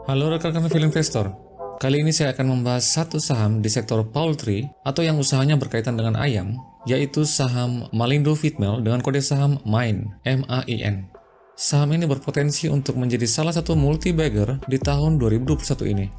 Halo rekan-rekan film investor. Kali ini saya akan membahas satu saham di sektor poultry atau yang usahanya berkaitan dengan ayam, yaitu saham Malindo Feedmill dengan kode saham MAIN, M-A-I-N. Saham ini berpotensi untuk menjadi salah satu multi-bagger di tahun 2021 ini.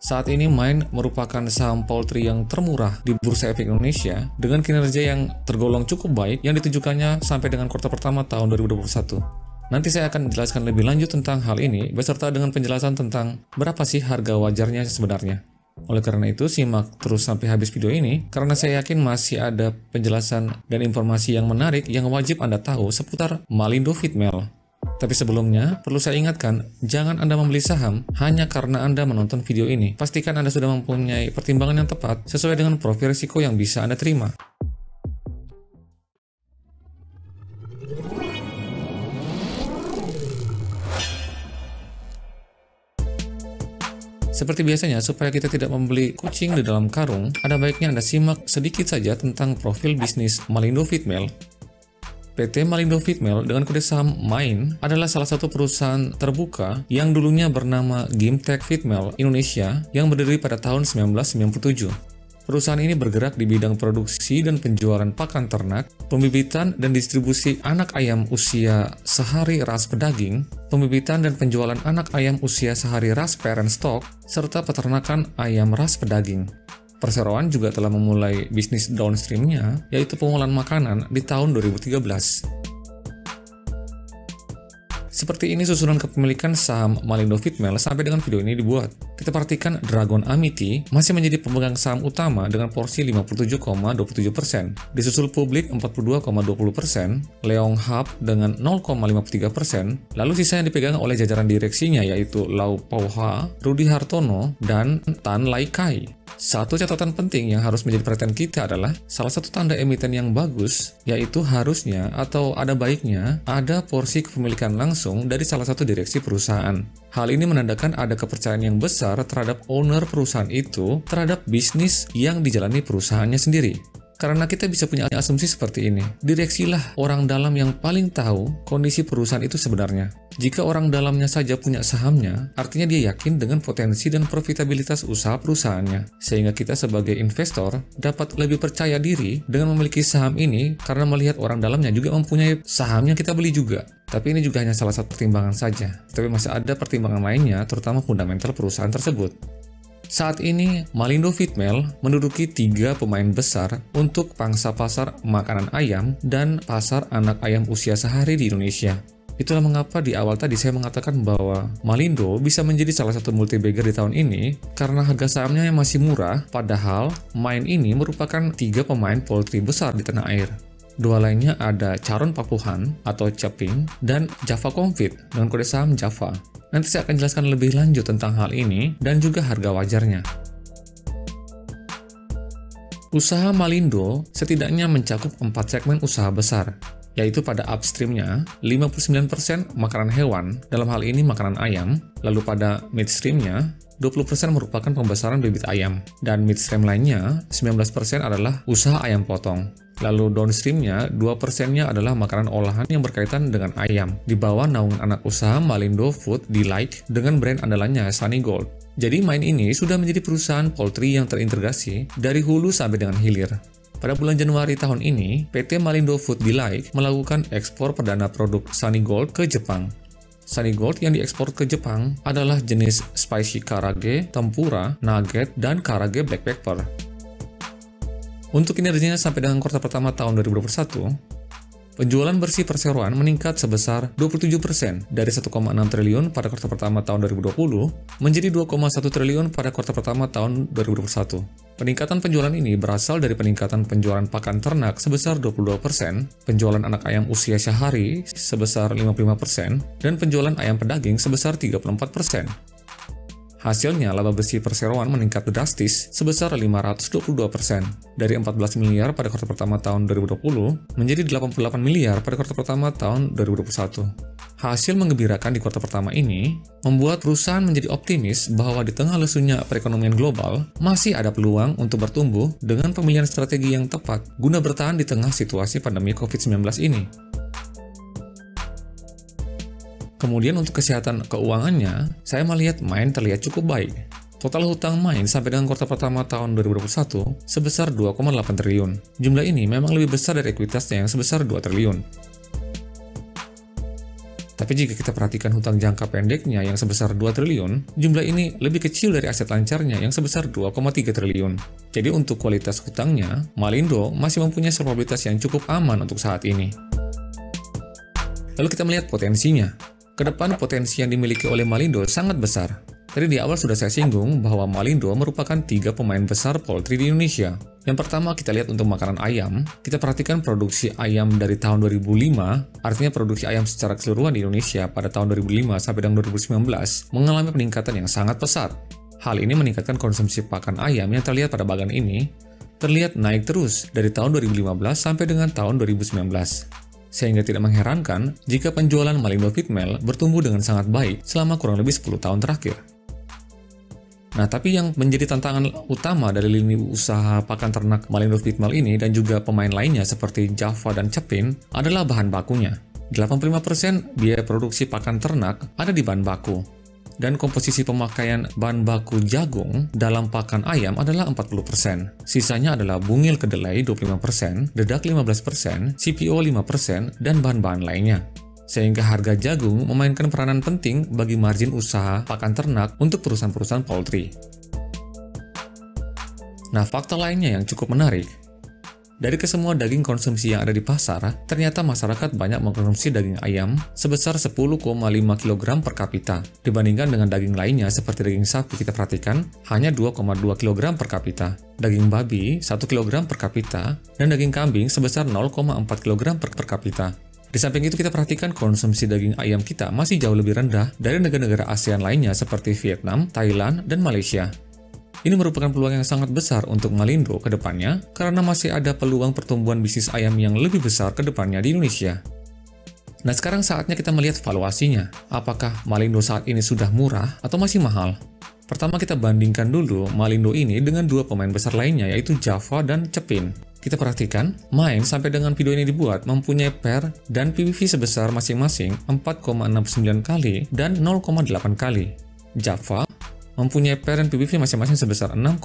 Saat ini MAIN merupakan saham poultry yang termurah di Bursa Efek Indonesia dengan kinerja yang tergolong cukup baik yang ditunjukkannya sampai dengan kuartal pertama tahun 2021. Nanti saya akan menjelaskan lebih lanjut tentang hal ini beserta dengan penjelasan tentang berapa sih harga wajarnya sebenarnya. Oleh karena itu, simak terus sampai habis video ini karena saya yakin masih ada penjelasan dan informasi yang menarik yang wajib Anda tahu seputar Malindo Feedmill. Tapi sebelumnya, perlu saya ingatkan, jangan Anda membeli saham hanya karena Anda menonton video ini. Pastikan Anda sudah mempunyai pertimbangan yang tepat sesuai dengan profil risiko yang bisa Anda terima. Seperti biasanya, supaya kita tidak membeli kucing di dalam karung, ada baiknya Anda simak sedikit saja tentang profil bisnis Malindo Feedmill. PT Malindo Feedmill dengan kode saham MAIN adalah salah satu perusahaan terbuka yang dulunya bernama Gimtek Feedmill Indonesia yang berdiri pada tahun 1997. Perusahaan ini bergerak di bidang produksi dan penjualan pakan ternak, pembibitan dan distribusi anak ayam usia sehari ras pedaging, pembibitan dan penjualan anak ayam usia sehari ras parent stock, serta peternakan ayam ras pedaging. Perseroan juga telah memulai bisnis downstream-nya, yaitu pengolahan makanan di tahun 2013. Seperti ini susunan kepemilikan saham Malindo Feedmill sampai dengan video ini dibuat. Kita perhatikan Dragon Amity masih menjadi pemegang saham utama dengan porsi 57,27%, disusul Publik 42,20%, Leong Hub dengan 0,53%, lalu sisa yang dipegang oleh jajaran direksinya yaitu Lau Pauha, Rudi Hartono, dan Tan Lai Kai. Satu catatan penting yang harus menjadi perhatian kita adalah salah satu tanda emiten yang bagus, yaitu harusnya atau ada baiknya ada porsi kepemilikan langsung dari salah satu direksi perusahaan. Hal ini menandakan ada kepercayaan yang besar terhadap owner perusahaan itu terhadap bisnis yang dijalani perusahaannya sendiri. Karena kita bisa punya asumsi seperti ini, direksilah orang dalam yang paling tahu kondisi perusahaan itu sebenarnya. Jika orang dalamnya saja punya sahamnya, artinya dia yakin dengan potensi dan profitabilitas usaha perusahaannya. Sehingga kita sebagai investor dapat lebih percaya diri dengan memiliki saham ini karena melihat orang dalamnya juga mempunyai saham yang kita beli juga. Tapi ini juga hanya salah satu pertimbangan saja. Tapi masih ada pertimbangan lainnya, terutama fundamental perusahaan tersebut. Saat ini, Malindo Feedmill menduduki 3 pemain besar untuk pangsa pasar makanan ayam dan pasar anak ayam usia sehari di Indonesia. Itulah mengapa di awal tadi saya mengatakan bahwa Malindo bisa menjadi salah satu multi-bagger di tahun ini karena harga sahamnya yang masih murah, padahal MAIN ini merupakan 3 pemain poultry besar di tanah air. Dua lainnya ada Charon Papuhan atau Caping dan Java Confit dengan kode saham Java. Nanti saya akan jelaskan lebih lanjut tentang hal ini dan juga harga wajarnya. Usaha Malindo setidaknya mencakup 4 segmen usaha besar, yaitu pada upstream-nya 59% makanan hewan, dalam hal ini makanan ayam, lalu pada midstream-nya 20% merupakan pembesaran bibit ayam, dan midstream lainnya 19% adalah usaha ayam potong. Lalu downstream-nya 2%-nya adalah makanan olahan yang berkaitan dengan ayam, di bawah naungan anak usaha Malindo Food Delight dengan brand andalannya Sunny Gold. Jadi MAIN ini sudah menjadi perusahaan poultry yang terintegrasi dari hulu sampai dengan hilir. Pada bulan Januari tahun ini, PT Malindo Food Delight melakukan ekspor perdana produk Sunny Gold ke Jepang. Sunny Gold yang diekspor ke Jepang adalah jenis spicy karage, tempura, nugget, dan karage black pepper. Untuk kinerjanya sampai dengan kuartal pertama tahun 2021, penjualan bersih perseroan meningkat sebesar 27% dari 1,6 triliun pada kuartal pertama tahun 2020 menjadi 2,1 triliun pada kuartal pertama tahun 2021. Peningkatan penjualan ini berasal dari peningkatan penjualan pakan ternak sebesar 22%, penjualan anak ayam usia sehari sebesar 55%, dan penjualan ayam pedaging sebesar 34%. Hasilnya, laba bersih perseroan meningkat drastis sebesar 522%, dari 14 miliar pada kuartal pertama tahun 2020 menjadi 88 miliar pada kuartal pertama tahun 2021. Hasil menggembirakan di kuartal pertama ini membuat perusahaan menjadi optimis bahwa di tengah lesunya perekonomian global masih ada peluang untuk bertumbuh dengan pemilihan strategi yang tepat guna bertahan di tengah situasi pandemi COVID-19 ini. Kemudian untuk kesehatan keuangannya, saya melihat Main terlihat cukup baik. Total hutang Main sampai dengan kuartal pertama tahun 2021 sebesar 2,8 triliun. Jumlah ini memang lebih besar dari ekuitasnya yang sebesar 2 triliun. Tapi jika kita perhatikan hutang jangka pendeknya yang sebesar 2 triliun, jumlah ini lebih kecil dari aset lancarnya yang sebesar 2,3 triliun. Jadi untuk kualitas hutangnya, Malindo masih mempunyai solvabilitas yang cukup aman untuk saat ini. Lalu kita melihat potensinya. Kedepan potensi yang dimiliki oleh Malindo sangat besar. Tadi di awal sudah saya singgung bahwa Malindo merupakan 3 pemain besar poultry di Indonesia. Yang pertama kita lihat untuk makanan ayam, kita perhatikan produksi ayam dari tahun 2005, artinya produksi ayam secara keseluruhan di Indonesia pada tahun 2005 sampai dengan 2019 mengalami peningkatan yang sangat pesat. Hal ini meningkatkan konsumsi pakan ayam yang terlihat pada bagan ini, terlihat naik terus dari tahun 2015 sampai dengan tahun 2019. Sehingga tidak mengherankan jika penjualan Malindo Feedmill bertumbuh dengan sangat baik selama kurang lebih 10 tahun terakhir. Nah, tapi yang menjadi tantangan utama dari lini usaha pakan ternak Malindo Feedmill ini dan juga pemain lainnya seperti Java dan Cepin adalah bahan bakunya. 85% biaya produksi pakan ternak ada di bahan baku. Dan komposisi pemakaian bahan baku jagung dalam pakan ayam adalah 40%. Sisanya adalah bungil kedelai 25%, dedak 15%, CPO 5%, dan bahan-bahan lainnya. Sehingga harga jagung memainkan peranan penting bagi margin usaha pakan ternak untuk perusahaan-perusahaan poultry. Nah, fakta lainnya yang cukup menarik. Dari kesemua daging konsumsi yang ada di pasar, ternyata masyarakat banyak mengkonsumsi daging ayam sebesar 10,5 kg per kapita. Dibandingkan dengan daging lainnya seperti daging sapi kita perhatikan, hanya 2,2 kg per kapita. Daging babi 1 kg per kapita, dan daging kambing sebesar 0,4 kg per kapita. Di samping itu kita perhatikan konsumsi daging ayam kita masih jauh lebih rendah dari negara-negara ASEAN lainnya seperti Vietnam, Thailand, dan Malaysia. Ini merupakan peluang yang sangat besar untuk Malindo ke depannya karena masih ada peluang pertumbuhan bisnis ayam yang lebih besar ke depannya di Indonesia. Nah, sekarang saatnya kita melihat valuasinya. Apakah Malindo saat ini sudah murah atau masih mahal? Pertama kita bandingkan dulu Malindo ini dengan 2 pemain besar lainnya yaitu Java dan Cepin. Kita perhatikan, Main sampai dengan video ini dibuat mempunyai PER dan PBV sebesar masing-masing 4,69 kali dan 0,8 kali. Java mempunyai PER dan PBV masing-masing sebesar 6,06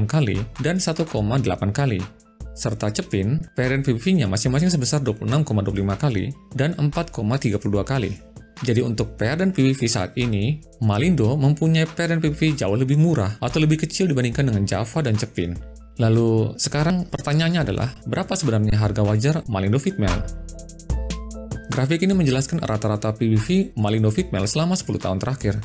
kali dan 1,8 kali. Serta Cepin, PER dan PBV-nya masing-masing sebesar 26,25 kali dan 4,32 kali. Jadi untuk PER dan PBV saat ini, Malindo mempunyai PER dan PBV jauh lebih murah atau lebih kecil dibandingkan dengan Java dan Cepin. Lalu sekarang pertanyaannya adalah, berapa sebenarnya harga wajar Malindo Feedmill? Grafik ini menjelaskan rata-rata PBV Malindo Feedmill selama 10 tahun terakhir.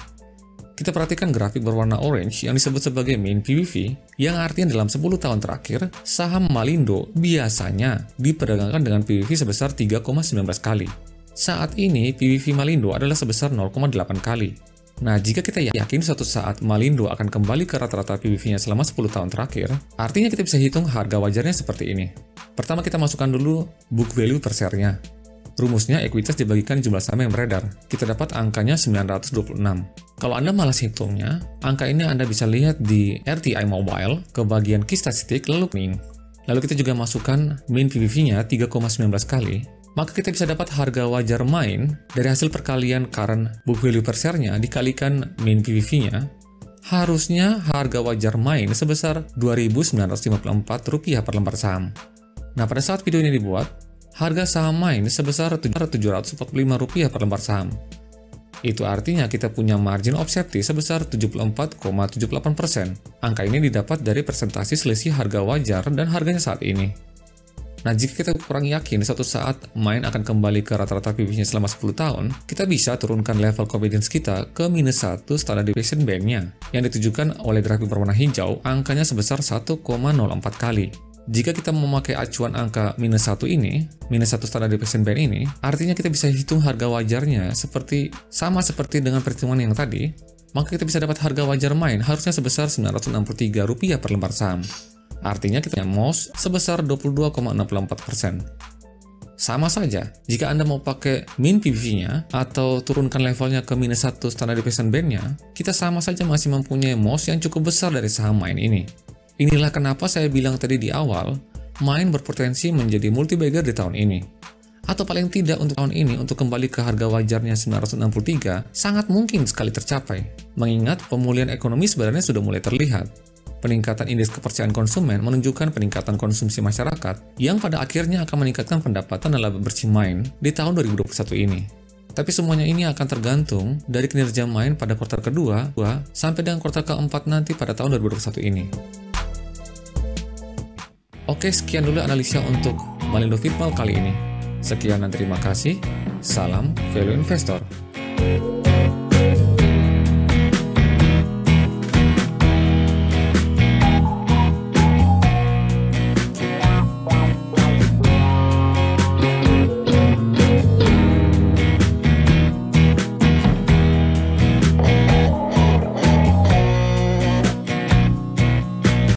Kita perhatikan grafik berwarna orange yang disebut sebagai mean PBV, yang artinya dalam 10 tahun terakhir, saham Malindo biasanya diperdagangkan dengan PBV sebesar 3,19 kali. Saat ini, PBV Malindo adalah sebesar 0,8 kali. Nah, jika kita yakin suatu saat Malindo akan kembali ke rata-rata PBV-nya selama 10 tahun terakhir, artinya kita bisa hitung harga wajarnya seperti ini. Pertama, kita masukkan dulu book value per share-nya. Rumusnya, ekuitas dibagikan jumlah saham yang beredar. Kita dapat angkanya 926. Kalau Anda malas hitungnya, angka ini Anda bisa lihat di RTI Mobile ke bagian key statistik lalu min. Lalu kita juga masukkan mean PBV-nya 3,19 kali. Maka kita bisa dapat harga wajar Main dari hasil perkalian current book value per share-nya dikalikan mean PBV-nya. Harusnya harga wajar Main sebesar Rp2.954 per lembar saham. Nah, pada saat video ini dibuat, harga saham Main sebesar Rp745 per lembar saham. Itu artinya kita punya margin of safety sebesar 74,78%. Angka ini didapat dari persentase selisih harga wajar dan harganya saat ini. Nah, jika kita kurang yakin suatu saat Main akan kembali ke rata-rata PBV-nya selama 10 tahun, kita bisa turunkan level confidence kita ke -1 standard deviation band-nya, yang ditujukan oleh grafik berwarna hijau, angkanya sebesar 1,04 kali. Jika kita memakai acuan angka -1 ini, -1 standard deviation band ini, artinya kita bisa hitung harga wajarnya sama seperti dengan perhitungan yang tadi, maka kita bisa dapat harga wajar Main harusnya sebesar Rp963 per lembar saham. Artinya kita punya MOS sebesar 22,64%. Sama saja, jika Anda mau pakai mean PBV-nya atau turunkan levelnya ke -1 standard deviation band-nya, kita sama saja masih mempunyai MOS yang cukup besar dari saham Main ini. Inilah kenapa saya bilang tadi di awal, Main berpotensi menjadi multi-bagger di tahun ini. atau paling tidak untuk tahun ini untuk kembali ke harga wajarnya 963 sangat mungkin sekali tercapai. Mengingat pemulihan ekonomi sebenarnya sudah mulai terlihat. Peningkatan indeks kepercayaan konsumen menunjukkan peningkatan konsumsi masyarakat yang pada akhirnya akan meningkatkan pendapatan dan laba bersih main di tahun 2021 ini. Tapi semuanya ini akan tergantung dari kinerja main pada kuartal kedua sampai dengan kuartal keempat nanti pada tahun 2021 ini. Oke, sekian dulu analisa untuk Malindo Fitmal kali ini. Sekian dan terima kasih. Salam Value Investor.